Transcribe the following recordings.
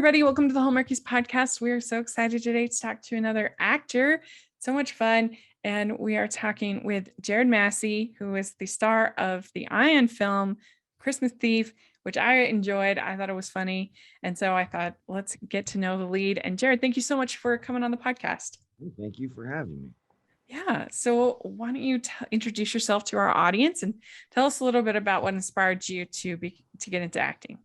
everybody. Welcome to the Hallmarkies podcast. We are so excited today to talk to another actor. So much fun. And we are talking with Jarrid Masse, who is the star of the Ion film, Christmas Thief, which I enjoyed. I thought it was funny. And so I thought, let's get to know the lead. And Jarrid, thank you so much for coming on the podcast. Thank you for having me. Yeah. So why don't you introduce yourself to our audience and tell us a little bit about what inspired you to get into acting?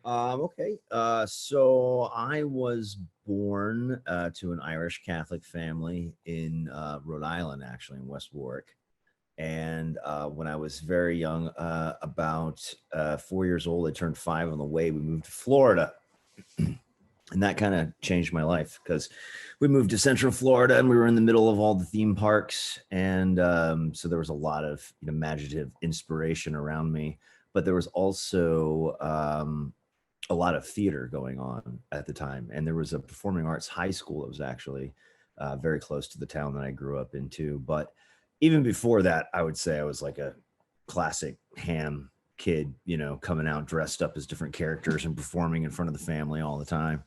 Okay. So I was born to an Irish Catholic family in Rhode Island, actually in West Warwick. And when I was very young, about 4 years old, I turned 5 on the way. We moved to Florida. And that kind of changed my life because we moved to Central Florida and we were in the middle of all the theme parks. And so there was a lot of imaginative inspiration around me. But there was also a lot of theater going on at the time. And there was a performing arts high school that was actually very close to the town that I grew up into. But even before that, I would say I was like a classic ham kid, coming out dressed up as different characters and performing in front of the family all the time.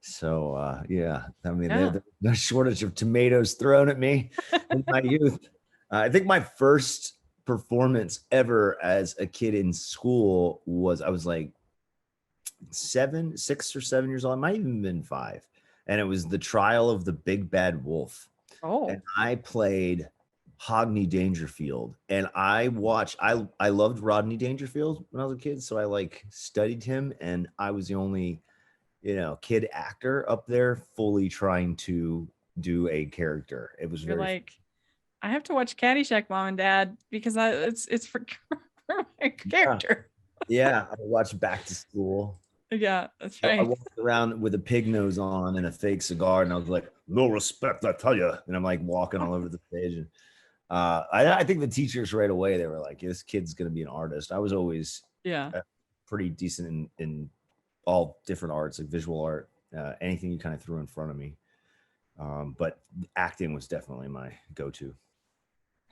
So yeah, I mean, there's no shortage of tomatoes thrown at me in my youth. I think my first performance ever as a kid in school was I was like 6 or 7 years old. I might have even been 5, and it was the Trial of the Big Bad Wolf. And I played Hogney Dangerfield, and I loved Rodney Dangerfield when I was a kid, so I studied him, and I was the only kid actor up there fully trying to do a character. It was I have to watch Caddyshack, Mom and Dad, because it's for my character. Yeah, I watched Back to School. Yeah, that's right. I walked around with a pig nose on and a fake cigar, and I was like, "No respect, I tell you." And I'm like walking all over the stage, and I think the teachers right away, they were like, "This kid's gonna be an artist." I was always pretty decent in all different arts, like visual art, anything you kind of threw in front of me. But acting was definitely my go-to.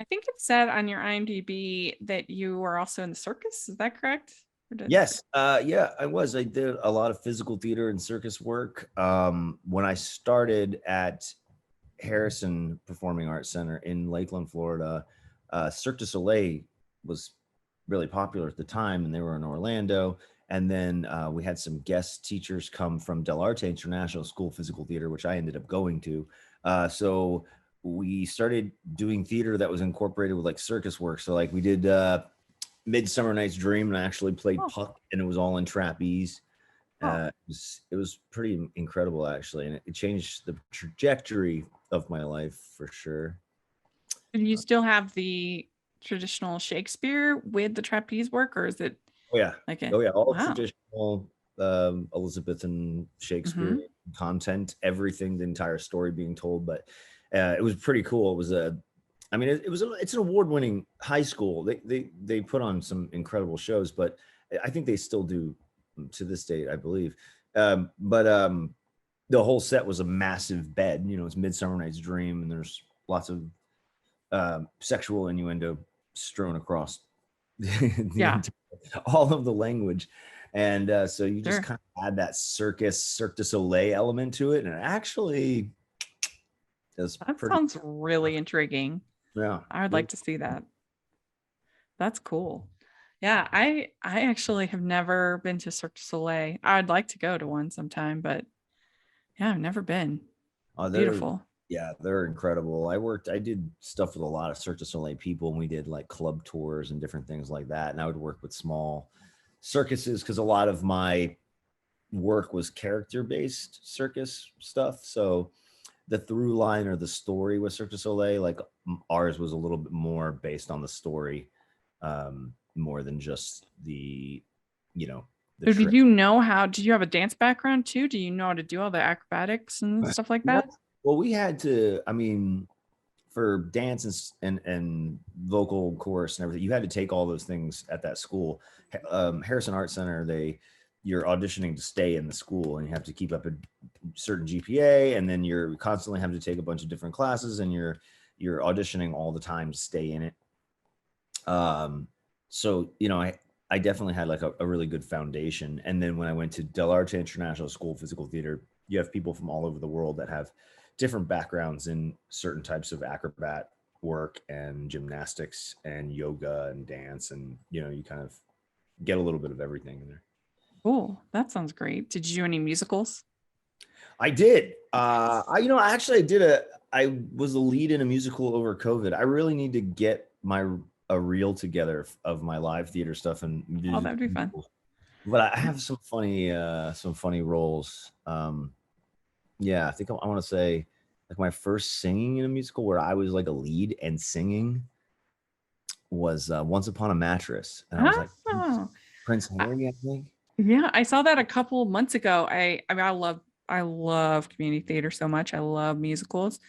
I think it said on your IMDb that you were also in the circus. Is that correct? Yes. Yeah, I was. I did a lot of physical theater and circus work. When I started at Harrison Performing Arts Center in Lakeland, Florida, Cirque du Soleil was really popular at the time, and they were in Orlando. And then we had some guest teachers come from Del Arte International School of Physical Theater, which I ended up going to. So we started doing theater that was incorporated with circus work. So we did Midsummer Night's Dream, and I actually played Puck, and it was all in trapeze. It was pretty incredible, actually, and it changed the trajectory of my life for sure. Do you still have the traditional Shakespeare with the trapeze work, or is it? All traditional Elizabethan Shakespeare content, everything, the entire story being told. But it was pretty cool. It was it's an award-winning high school. They put on some incredible shows, but I think they still do to this date, I believe. But the whole set was a massive bed. It's Midsummer Night's Dream, and there's lots of sexual innuendo strewn across all of the language. And so you just kind of add that Cirque du Soleil element to it, and it actually sounds really intriguing. Yeah, I would like to see that. That's cool. Yeah, I actually have never been to Cirque du Soleil. I'd like to go to one sometime, but yeah, I've never been. Beautiful. Yeah, they're incredible. I did stuff with a lot of Cirque du Soleil people, and we did club tours and different things like that. And I would work with small circuses because a lot of my work was character-based circus stuff. So the through line or the story with Cirque du Soleil, ours was a little bit more based on the story, more than just the so did you know did you have a dance background too? Do you know how to do all the acrobatics and stuff like that? Well, we had to, for dance and vocal chorus and everything, you had to take all those things at that school. Harrison Art Center, you're auditioning to stay in the school, and you have to keep up a certain GPA, and then you're constantly having to take a bunch of different classes, and you're auditioning all the time to stay in it. So I definitely had like a really good foundation. And then when I went to Del Arte International School of Physical Theater, you have people from all over the world that have different backgrounds in certain types of acrobat work and gymnastics and yoga and dance. And, you kind of get a little bit of everything in there. Cool. That sounds great. Did you do any musicals? I did. I actually I was a lead in a musical over COVID. I really need to get a reel together of my live theater stuff and Oh, that'd be fun. musicals. But I have some funny roles. Yeah, I think I want to say like my first singing in a musical where I was like a lead and singing was Once Upon a Mattress, and I was like Oh, Prince I- Harry, I think. yeah, I saw that a couple months ago. I mean, I love community theater so much. I love musicals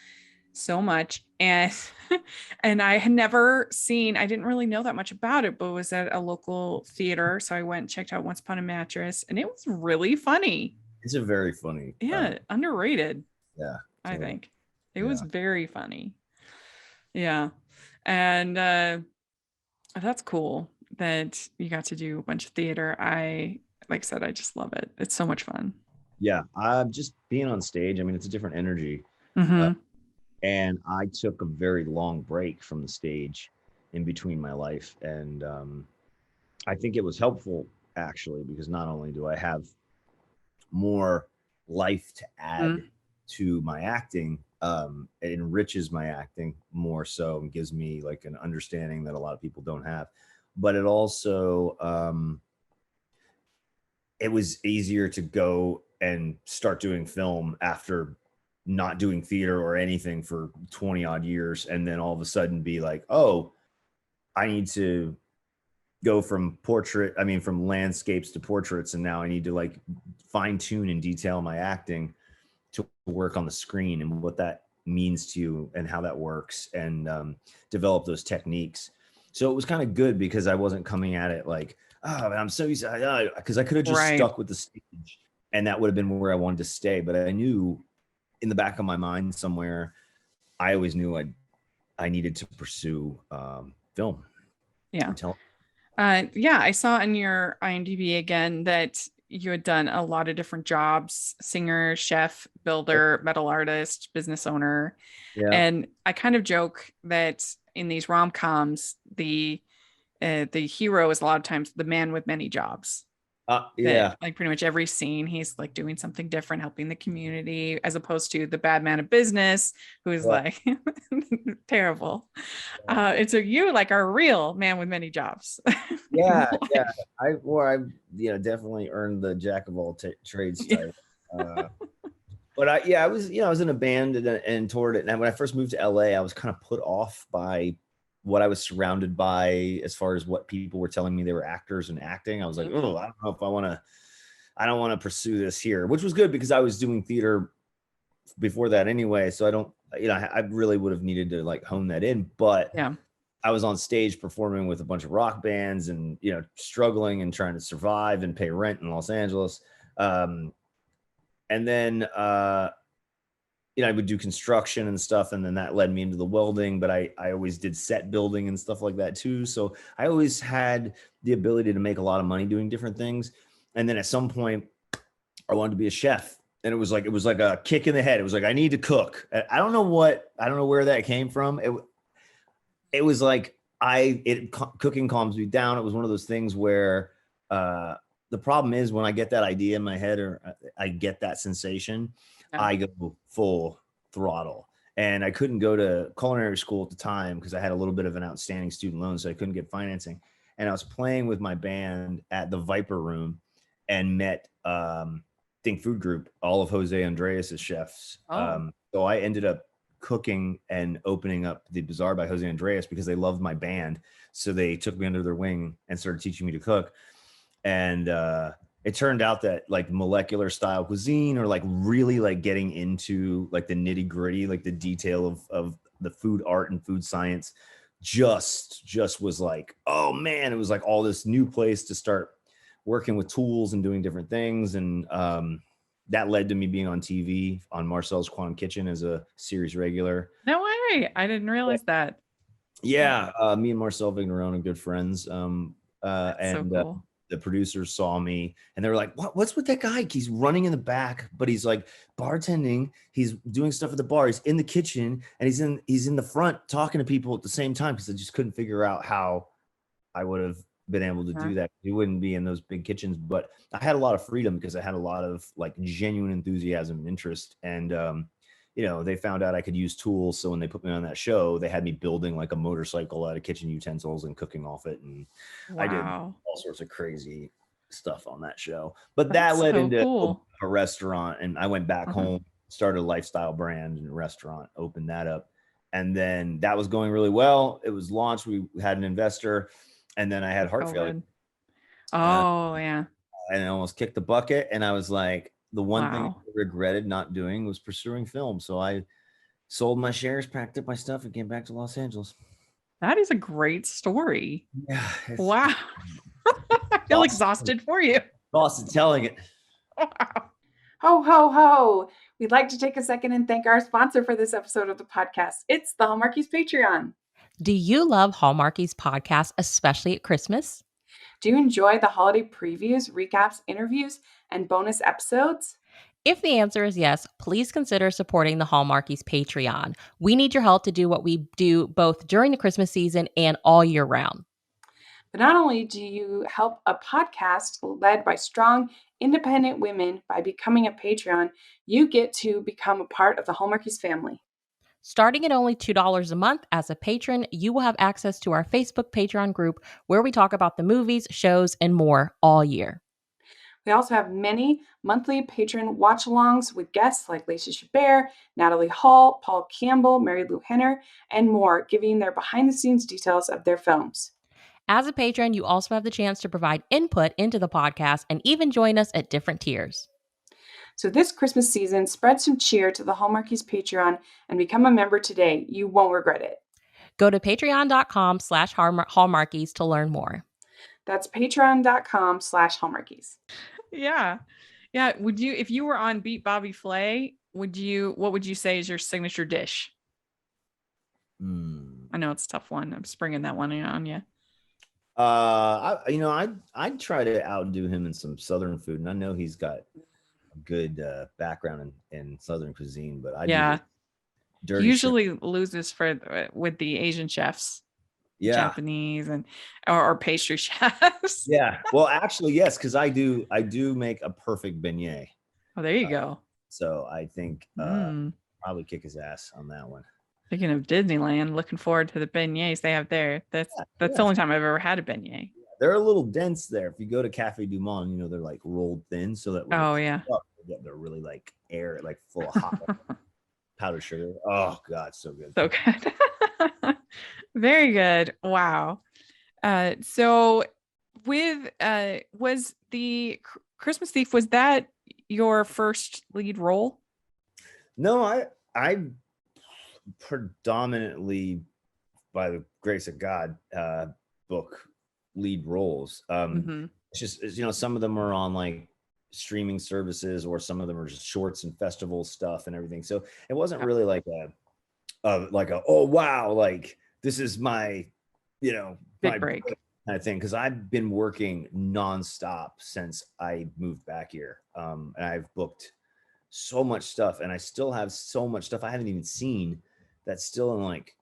so much. And and I had never seen, I didn't really know that much about it, but was at a local theater. So I went and checked out Once Upon a Mattress, and it was really funny. It's a very funny. Yeah, underrated, Yeah, I totally. think. It was Yeah. very funny. Yeah. And that's cool that you got to do a bunch of theater. Like I said, I just love it. It's so much fun. Yeah, I'm just being on stage. I mean, it's a different energy. Uh, Hmm. and I took a very long break from the stage in between my life, and I think it was helpful actually because not only do I have more life to add to my acting, it enriches my acting more so and gives me like an understanding that a lot of people don't have, but it also it was easier to go and start doing film after not doing theater or anything for 20 odd years and then all of a sudden be like, oh, I need to go from landscapes to portraits, and now I need to like fine tune and detail my acting to work on the screen and what that means to you and how that works, and develop those techniques. So it was kind of good because I wasn't coming at it like, oh, I'm so used because I could have just Right. stuck with the stage and that would have been where I wanted to stay. But I knew in the back of my mind somewhere, I always knew I needed to pursue film Yeah. and tell. Yeah, I saw on your IMDb again that you had done a lot of different jobs: singer, chef, builder, metal artist, business owner. Yeah. And I kind of joke that in these rom-coms, the hero is a lot of times the man with many jobs. That Yeah. like pretty much every scene he's like doing something different, helping the community, as opposed to the bad man of business who's Yeah. like terrible. Yeah. And so you like are a real man with many jobs in Yeah, yeah. life. I definitely earned the jack of all trades Yeah. title. Uh, but I was in a band and toured it. And when I first moved to LA, I was kind of put off by what I was surrounded by as far as what people were telling me they were actors and acting. I was like, oh, I don't know if I don't want to pursue this here, which was good because I was doing theater before that anyway. So I don't, I really would have needed to like hone that in, but Yeah. I was on stage performing with a bunch of rock bands and, struggling and trying to survive and pay rent in Los Angeles. And then, I would do construction and stuff. And then that led me into the welding, but I always did set building and stuff like that too. So I always had the ability to make a lot of money doing different things. And then at some point I wanted to be a chef. And it was like a kick in the head. It was like, I need to cook. I don't know where that came from. It was like cooking calms me down. It was one of those things where the problem is when I get that idea in my head or I get that sensation, Yeah. I go full throttle. And I couldn't go to culinary school at the time because I had a little bit of an outstanding student loan, so I couldn't get financing. And I was playing with my band at the Viper Room and met Think Food Group, all of Jose Andreas's chefs. Oh, So I ended up cooking and opening up the Bazaar by Jose Andreas because they loved my band. So they took me under their wing and started teaching me to cook. And it turned out that like molecular style cuisine or like really like getting into like the nitty gritty, like the detail of the food art and food science just was like, oh man, it was like all this new place to start working with tools and doing different things. And that led to me being on TV on Marcel's Quantum Kitchen as a series regular. no way. I didn't realize that. Yeah, me and Marcel Vigneron are good friends. That's so and cool. the producers saw me and they were like, what's with that guy? He's running in the back, but he's like bartending. He's doing stuff at the bar. He's in the kitchen and he's in the front talking to people at the same time. Cause I just couldn't figure out how I would have been able to Yeah. do that. He wouldn't be in those big kitchens, but I had a lot of freedom because I had a lot of like genuine enthusiasm and interest. And, they found out I could use tools. So when they put me on that show, they had me building like a motorcycle out of kitchen utensils and cooking off it. And I did Wow. all sorts of crazy stuff on that show. But that That's led so into cool. a restaurant, and I went back Uh-huh. home, started a lifestyle brand and a restaurant, opened that up. And then that was going really well. It was launched. We had an investor, and then I had heart failure. COVID. Uh, Oh, yeah. and I almost kicked the bucket. And I was like, the one thing I Wow. regretted not doing was pursuing film. So I sold my shares, packed up my stuff, and came back to Los Angeles. That is a great story. Yeah, it's Wow. I feel exhausted for you. Boston telling it. Wow. Ho, ho, ho. We'd like to take a second and thank our sponsor for this episode of the podcast. It's the Hallmarkies Patreon. Do you love Hallmarkies podcasts, especially at Christmas? Do you enjoy the holiday previews, recaps, interviews, and bonus episodes? If the answer is yes, please consider supporting the Hallmarkies Patreon. We need your help to do what we do both during the Christmas season and all year round. But not only do you help a podcast led by strong, independent women by becoming a Patreon, you get to become a part of the Hallmarkies family. Starting at only $2 a month as a patron, you will have access to our Facebook Patreon group where we talk about the movies, shows, and more all year. We also have many monthly patron watch-alongs with guests like Lacey Chabert, Natalie Hall, Paul Campbell, Mary Lou Henner, and more, giving their behind-the-scenes details of their films. As a patron, you also have the chance to provide input into the podcast and even join us at different tiers. So this Christmas season, spread some cheer to the Hallmarkies Patreon and become a member today. You won't regret it. Go to patreon.com/Hallmarkies to learn more. That's patreon.com/Hallmarkies. Yeah. Yeah. Would you, if you were on Beat Bobby Flay, what would you say is your signature dish? I know it's a tough one. I'm springing that one on you. I'd try to outdo him in some Southern food, and I know he's got a good background in Southern cuisine, but Yeah. dirty He usually loses with the Asian chefs, Japanese or pastry chefs. Yeah. Well, actually, yes, because I do make a perfect beignet. Oh, there you go. So I think probably kick his ass on that one. Speaking of Disneyland, looking forward to the beignets they have there. That's the only time I've ever had a beignet. They're a little dense there. If you go to Cafe Du Monde, they're like rolled thin, so that they're really like air, like full of hot powdered sugar. Oh God, so good. So good. Very good. Wow. So with was the Christmas Thief, was that your first lead role? No, I predominantly, by the grace of God, book lead roles. It's just some of them are on like streaming services, or some of them are just shorts and festival stuff and everything. So it wasn't really like a oh wow, like this is my big break kind of thing, because I've been working nonstop since I moved back here, and I've booked so much stuff, and I still have so much stuff I haven't even seen that's still in like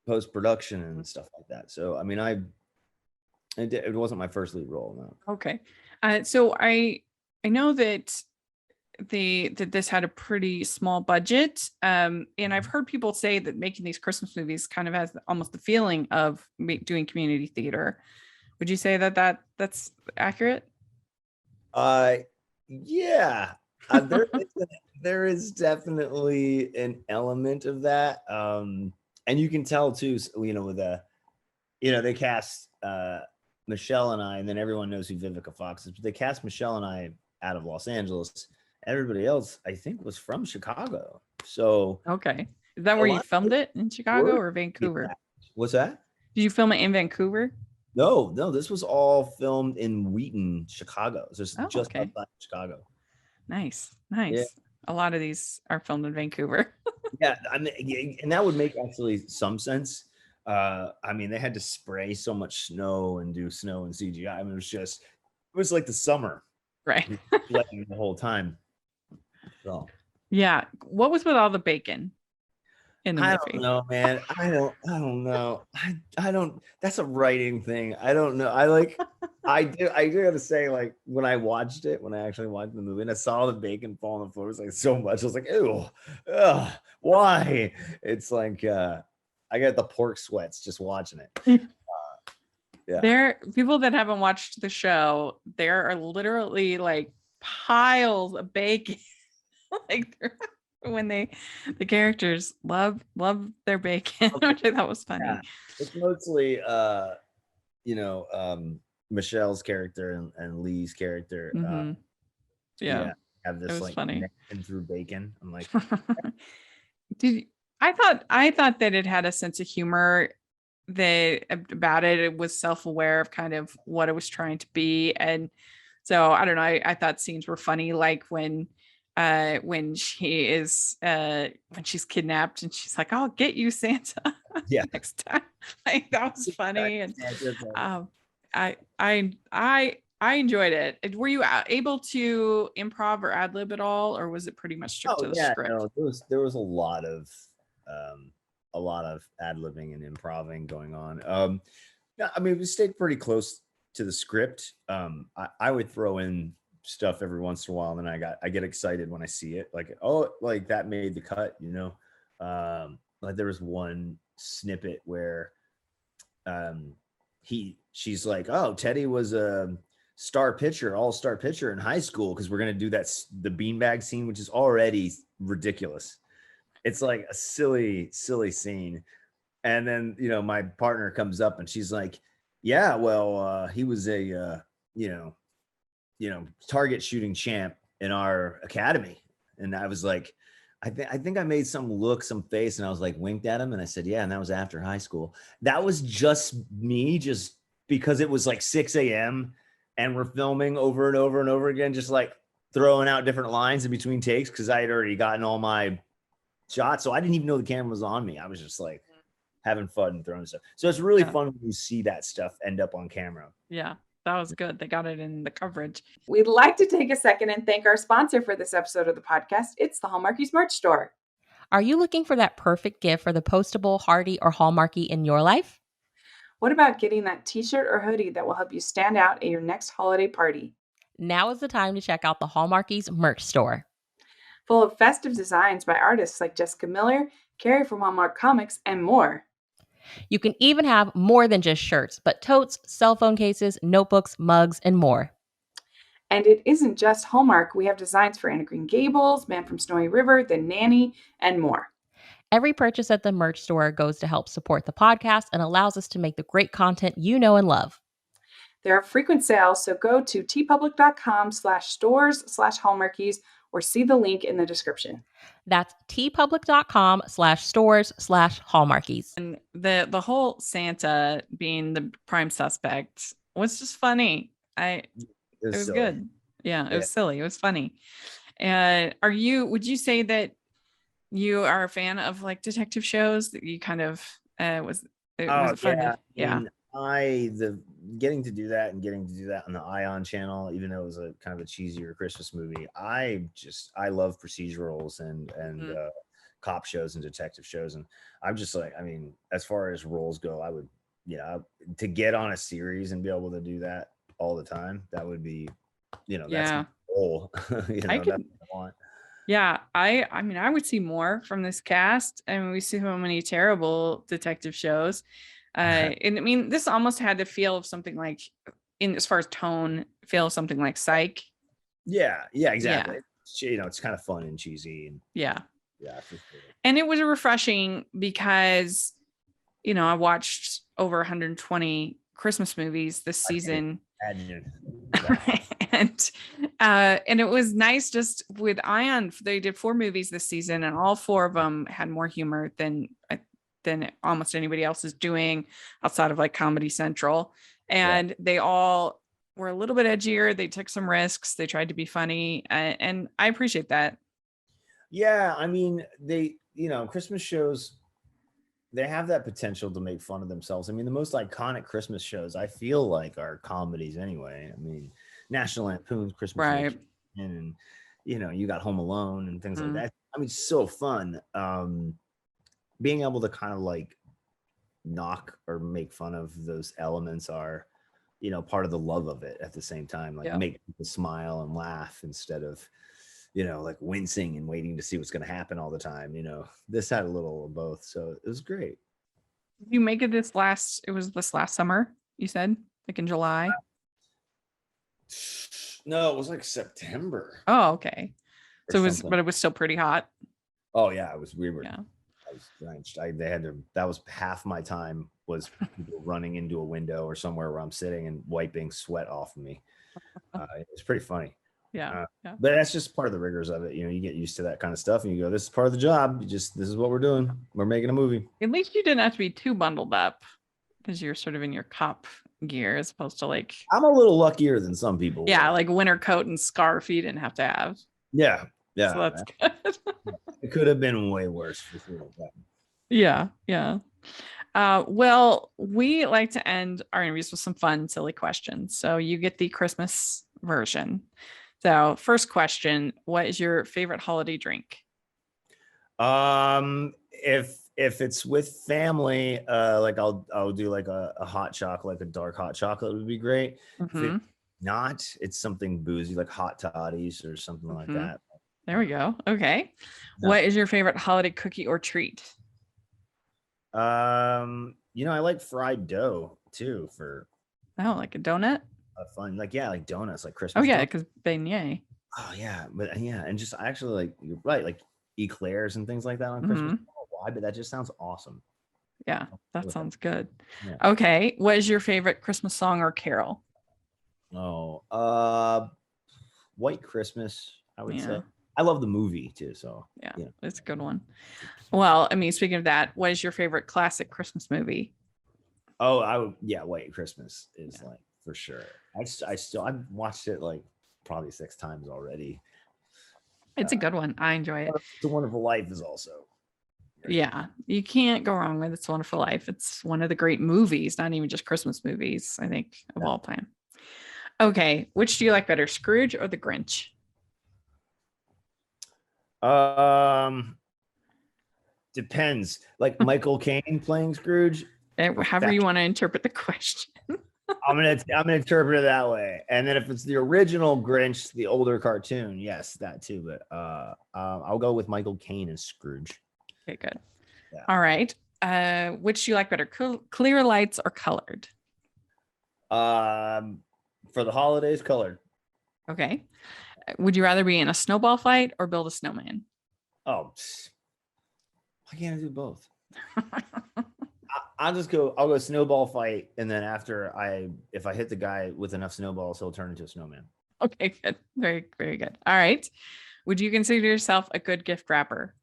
post-production and stuff like that. So I mean, it wasn't my first lead role. No. Okay. So I know that this had a pretty small budget, and I've heard people say that making these Christmas movies kind of has almost the feeling of doing community theater. Would you say that's accurate? Yeah. There is definitely an element of that, and you can tell too. With they cast Michelle and I, and then everyone knows who Vivica Fox is, but they cast Michelle and I out of Los Angeles. Everybody else, I think, was from Chicago. So okay, is that where you filmed it, in Chicago or Vancouver? What's that? Did you film it in Vancouver? No, this was all filmed in Wheaton, Chicago. So it's just outside of Chicago. Nice. Yeah. A lot of these are filmed in Vancouver. Yeah, I mean, and that would make actually some sense. I mean, they had to spray so much snow and do snow and CGI. I mean, it was like the summer Right. the whole time. So Yeah. What was with all the bacon in the I don't movie? know, man. I don't know. I don't. That's a writing thing. I don't know. I do gotta say, like, when I actually watched the movie and I saw the bacon fall on the floor, it was like so much. I was like, ew, ugh, why? It's like I got the pork sweats just watching it. Yeah. There, people that haven't watched the show, there are literally like piles of bacon. Like when the characters love their bacon, which I thought was funny. Yeah. It's mostly you know, Michelle's character and Lee's character. Yeah, Have it this was like funny. connection through bacon. I'm like, Did I thought that it had a sense of humor that about it. It was self-aware of kind of what it was trying to be. And so I don't know. I thought scenes were funny, like when she is when she's kidnapped and she's like, I'll get you, Santa, yeah. next time. Like that was funny. And Yeah, I enjoyed it. Were you able to improv or ad lib at all, or was it pretty much strict oh to the yeah, script? no, there was a lot of ad libbing and improving going on. Yeah, I mean, we stayed pretty close to the script. I would throw in stuff every once in a while, and then I get excited when I see it, like, oh, like that made the cut, you know. Like there was one snippet where she's like, oh, Teddy was a all-star pitcher in high school, because we're gonna do the beanbag scene, which is already ridiculous. It's like a silly scene. And then, my partner comes up and she's like, yeah, well, he was a you know target shooting champ in our academy. And I was like, I think I made some face, and I was like, winked at him, and I said, yeah, and that was after high school. That was just me, just because it was like 6 a.m. and we're filming over and over and over again, just like throwing out different lines in between takes, because I had already gotten all my shots, so I didn't even know the camera was on me. I was just like having fun and throwing stuff. So it's really fun when you see that stuff end up on camera. Yeah, that was good. They got it in the coverage. We'd like to take a second and thank our sponsor for this episode of the podcast. It's the Hallmarkies merch store. Are you looking for that perfect gift for the postable, Hardy, or Hallmarky in your life? What about getting that t-shirt or hoodie that will help you stand out at your next holiday party? Now is the time to check out the Hallmarkies merch store. Full of festive designs by artists like Jessica Miller, Carrie from Hallmark Comics, and more. You can even have more than just shirts, but totes, cell phone cases, notebooks, mugs, and more. And it isn't just Hallmark. We have designs for Anna Green Gables, Man from Snowy River, The Nanny, and more. Every purchase at the merch store goes to help support the podcast and allows us to make the great content you know and love. There are frequent sales, so go to tpublic.com/stores/Hallmarkies or see the link in the description. That's tpublic.com/stores/Hallmarkies. And the whole Santa being the prime suspect was just funny. It was silly. good. Yeah, it was silly. It was funny. And would you say that you are a fan of like detective shows, that you kind of was it fun? Yeah. The getting to do that on the Ion channel, even though it was a kind of a cheesier Christmas movie, I love procedurals and cop shows and detective shows. And I'm just like, I mean, as far as roles go, I would, to get on a series and be able to do that all the time, that would be, that's my goal. That's what I want. Yeah, I mean, I would see more from this cast. I mean, we see so many terrible detective shows. And I mean, this almost had the feel of something like, in as far as tone, feel something like Psych. Yeah, exactly. Yeah. It's kind of fun and cheesy. And yeah, for sure. And it was refreshing because, I watched over 120 Christmas movies this season. And it was nice just with Ion. They did 4 movies this season, and all 4 of them had more humor than almost anybody else is doing outside of like Comedy Central. And they all were a little bit edgier. They took some risks. They tried to be funny, and I appreciate that. Yeah, I mean, Christmas shows, they have that potential to make fun of themselves. I mean, the most iconic Christmas shows I feel like are comedies anyway. I mean, National Lampoon's Christmas Right. Vacation, and you got Home Alone and things like Mhm. that. I mean, it's so fun. Being able to kind of like knock or make fun of those elements are, part of the love of it at the same time. Like Yeah. make people smile and laugh instead of, like wincing and waiting to see what's going to happen all the time. This had a little of both. So it was great. You make it this last summer, you said, like in July. No, it was like September Oh, okay. or So something. but it was still pretty hot. Oh yeah, it was. Yeah. I was drenched. They had to. That was half my time was people running into a window or somewhere where I'm sitting and wiping sweat off of me. It was pretty funny. Yeah. Yeah. But that's just part of the rigors of it. You get used to that kind of stuff, and you go, "This is part of the job. This is what we're doing. We're making a movie." At least you didn't have to be too bundled up because you're sort of in your cop gear as opposed to like, I'm a little luckier than some people. yeah, like winter coat and scarf you didn't have to have. Yeah. Yeah. So that's good. It could have been way worse for sure. Yeah. Yeah. Well, we like to end our interviews with some fun, silly questions. So you get the Christmas version. So first question, what is your favorite holiday drink? If it's with family, like I'll do like a hot chocolate, like a dark hot chocolate would be great. If it's not, it's something boozy like hot toddies or something like that. There we go. Okay. No. What is your favorite holiday cookie or treat? I like fried dough too for Like a donut? fun. Like like donuts, like Oh Christmas. yeah, because beignet. Oh yeah, but and just I actually like you're right, like eclairs and things like that on Christmas. I don't know why, but that just sounds awesome. Yeah, that sounds good. Yeah. Okay, what is your favorite Christmas song or carol? Oh, White Christmas, I would say. I love the movie too, so yeah, it's a good one. Well, I mean, speaking of that, what is your favorite classic Christmas movie? Oh, White Christmas is like for sure. I've watched it like probably 6 times already. It's a good one. I enjoy it. It's a Wonderful Life is also. Yeah, you can't go wrong with It's a Wonderful Life. It's one of the great movies, not even just Christmas movies, I think, of all time. Okay, which do you like better, Scrooge or The Grinch? Depends. Like Michael Caine playing Scrooge. However you want to interpret the question. I'm gonna interpret it that way. And then if it's the original Grinch, the older cartoon, yes, that too. But I'll go with Michael Caine as Scrooge. Okay, good. Yeah. All right. Which do you like better, clear lights or colored? For the holidays, colored. Okay. Would you rather be in a snowball fight or build a snowman? Oh, why can't I do both? I'll go snowball fight, and then if I hit the guy with enough snowballs, he'll turn into a snowman. Okay, good. Very, very good. All right. Would you consider yourself a good gift wrapper?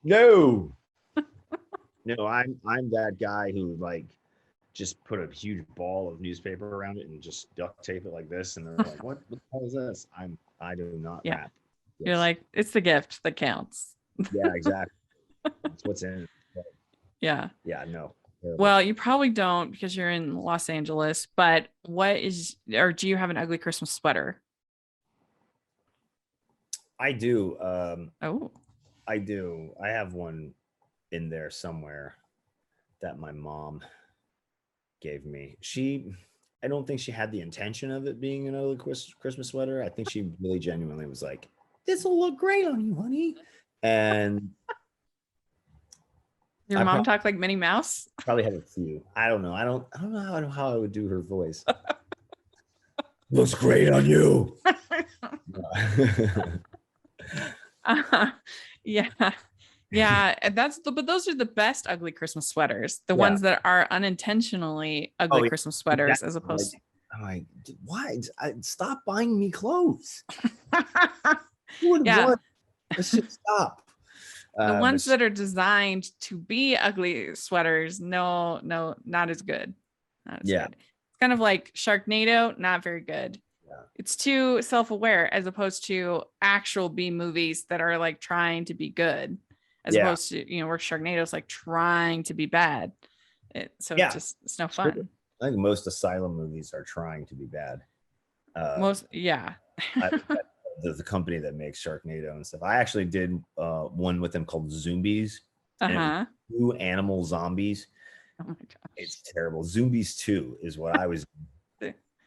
No. No, I'm that guy who like just put a huge ball of newspaper around it and just duct tape it like this, and they're like, "What the hell is this?" I do not wrap. Yes. You're like, it's the gift that counts. Yeah, exactly. That's what's in it. But yeah. Yeah, no. Well, you probably don't because you're in Los Angeles, but do you have an ugly Christmas sweater? I do. Oh. I do. I have one in there somewhere that my mom gave me. I don't think she had the intention of it being an ugly Christmas sweater. I think she really genuinely was like, "This will look great on you, honey." And your mom talked like Minnie Mouse? Probably have a few. I don't know. I don't know how I would do her voice. Looks great on you. Yeah. Yeah, but those are the best ugly Christmas sweaters. The ones that are unintentionally ugly Christmas sweaters, as opposed to. I'm like, why? Stop buying me clothes. Yeah. Let's just stop. The ones that are designed to be ugly sweaters, no, not as good. Not as good. It's kind of like Sharknado, not very good. Yeah. It's too self-aware as opposed to actual B movies that are like trying to be good. as Yeah. opposed to, where Sharknado's like trying to be bad. So Yeah. it's no fun. I think most asylum movies are trying to be bad. Yeah. I think the company that makes Sharknado and stuff. I actually did one with them called Zombies, and it was Uh-huh. 2 animal zombies. Oh my gosh. It's terrible. Zombies 2 is what I was.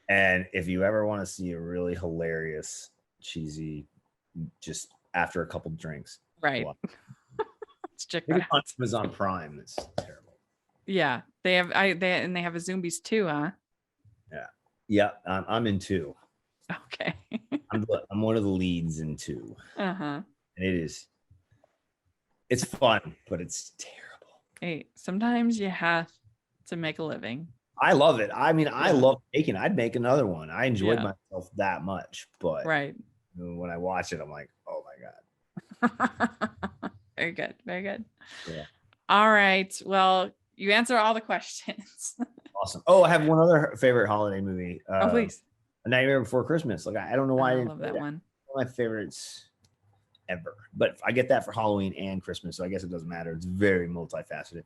And if you ever want to see a really hilarious, cheesy, just after a couple drinks, Right. watch. Let's check Maybe that on out. Amazon Prime. It's terrible. Yeah. They have they have a Zombies too, huh? Yeah, I'm in 2. Okay. I'm one of the leads in 2, Uh-huh. and it's fun, but it's terrible. Hey, sometimes you have to make a living. I love it. I mean, I Yeah. love making. I'd make another one. I enjoyed Yeah. myself that much, but Right. when I watch it, I'm like, oh my god. Very good. Very good. Yeah. All right. Well, you answer all the questions. Awesome. Oh, I have one other favorite holiday movie. Oh, please. A Nightmare Before Christmas. Like I don't know why I I didn't love say that one. One of my favorites ever. But I get that for Halloween and Christmas, so I guess it doesn't matter. It's very multifaceted.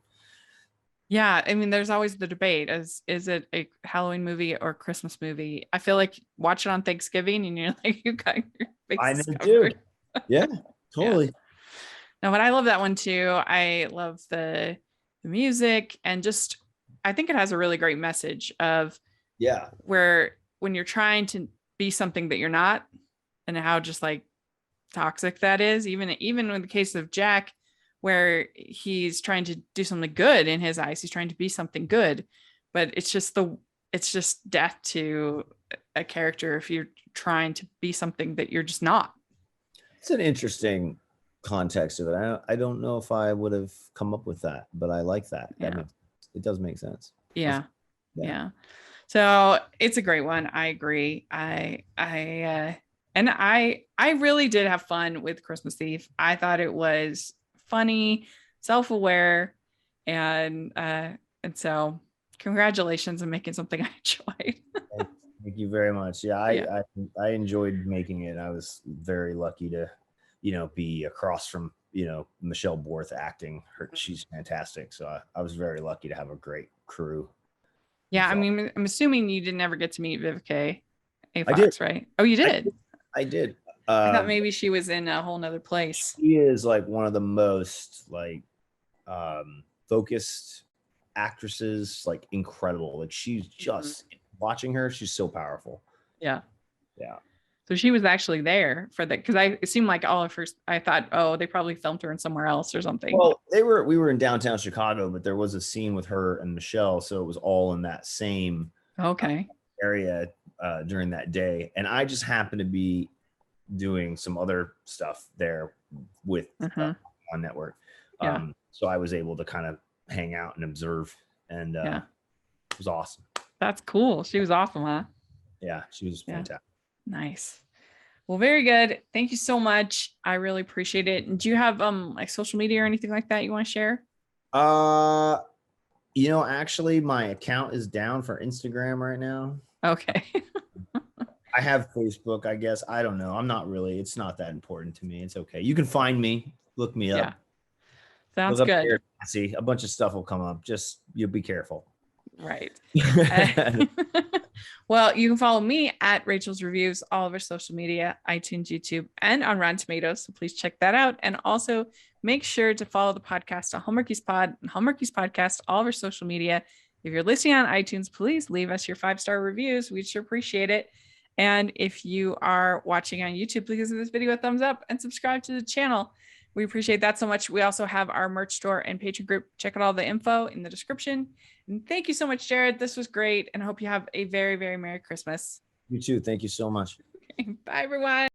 Yeah, I mean, there's always the debate: is it a Halloween movie or Christmas movie? I feel like watch it on Thanksgiving and you're like, you got your I faces know, covered. dude. Yeah, totally. No, but I love that one too. I love the music, and just I think it has a really great message of Yeah. where when you're trying to be something that you're not, and how just like toxic that is. Even in the case of Jack, where he's trying to do something good in his eyes, he's trying to be something good, but it's just death to a character if you're trying to be something that you're just not. It's an interesting context of it. I don't know if I would have come up with that, but I like that. It does make sense. Yeah. So it's a great one. I agree. And I really did have fun with Christmas Eve. I thought it was funny, self-aware, and so congratulations on making something I enjoyed. Thank you very much. Yeah, I enjoyed making it. I was very lucky to, be across from, Michelle Borth acting. She's fantastic. So I was very lucky to have a great crew. Yeah, I mean, I'm assuming you didn't ever get to meet Vivica A. Fox, I did. right? Oh, you did? I did. I thought maybe she was in a whole nother place. She is like one of the most focused actresses, like incredible. Like she's just watching her, she's so powerful. Yeah. Yeah. So she was actually there for that, because it seemed like all of her. I thought, oh, they probably filmed her in somewhere else or something. Well, we were in downtown Chicago, but there was a scene with her and Michelle, so it was all in that same area during that day, and I just happened to be doing some other stuff there with on network. So I was able to kind of hang out and observe, and it was awesome. That's cool. She was awesome, huh? Yeah, she was fantastic. Nice. Well, very good. Thank you so much. I really appreciate it. And do you have like social media or anything like that you want to share? Actually my account is down for Instagram right now. Okay. I have Facebook, I guess. I don't know. It's not that important to me. It's okay. You can find me, look me up. Yeah. Sounds good. Here, see, a bunch of stuff will come up. Just you'll be careful. Right. Well, you can follow me at Rachel's Reviews, all of our social media, iTunes, YouTube, and on Rotten Tomatoes. So please check that out. And also make sure to follow the podcast on Hallmarkies Pod and Hallmarkies Podcast, all of our social media. If you're listening on iTunes, please leave us your 5-star reviews. We'd sure appreciate it. And if you are watching on YouTube, please give this video a thumbs up and subscribe to the channel. We appreciate that so much. We also have our merch store and Patreon group. Check out all the info in the description. And thank you so much, Jarrid. This was great. And I hope you have a very, very Merry Christmas. You too. Thank you so much. Bye, everyone.